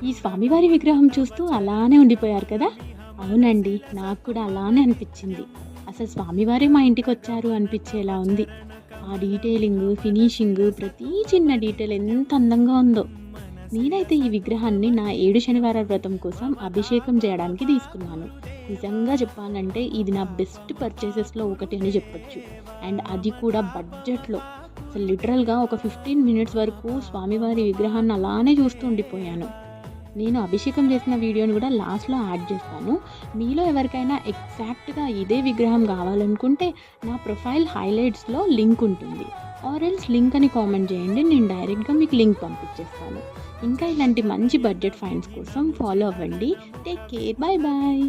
ఈ స్వామివారి విగ్రహం చూస్తూ అలానే ఉండిపోయారు కదా? అవునండి. నాకు కూడా అలానే అనిపిచ్చింది. అసలు స్వామివారే మా ఇంటికొచ్చారు అనిపిచ్చేలా ఉంది. ఆ డీటెయిలింగు, ఫినిషింగు ప్రతి చిన్న డీటెయిల్ ఎంత అందంగా ఉందో. నేనైతే ఈ విగ్రహాన్ని నా 7 శనివారాల వ్రతం కోసం అభిషేకం చేయడానికి తీసుకున్నాను. నిజంగా చెప్పాలంటే ఇది నా బెస్ట్ పర్చేసెస్‌లో ఒకటి అని చెప్పొచ్చు. అండ్ అది కూడా బడ్జెట్‌లో. అసలు లిటరల్‌గా ఒక 15 మినిట్స్ వరకు స్వామివారి విగ్రహాన్ని అలానే చూస్తూ ఉండిపోయాను. నేను అభిషేకం చేసిన వీడియోని కూడా లాస్ట్‌లో యాడ్ చేస్తాను. మీలో ఎవరికైనా ఎగ్జాక్ట్‌గా ఇదే విగ్రహం కావాలనుకుంటే నా ప్రొఫైల్ హైలైట్స్‌లో లింక్ ఉంటుంది. ఆర్ ఎల్స్ లింక్ అని కామెంట్ చేయండి. నేను డైరెక్ట్‌గా మీకు లింక్ పంపించేస్తాను. ఇంకా ఇలాంటి మంచి బడ్జెట్ ఫైండ్స్ కోసం ఫాలో అవ్వండి. Take care. Bye bye.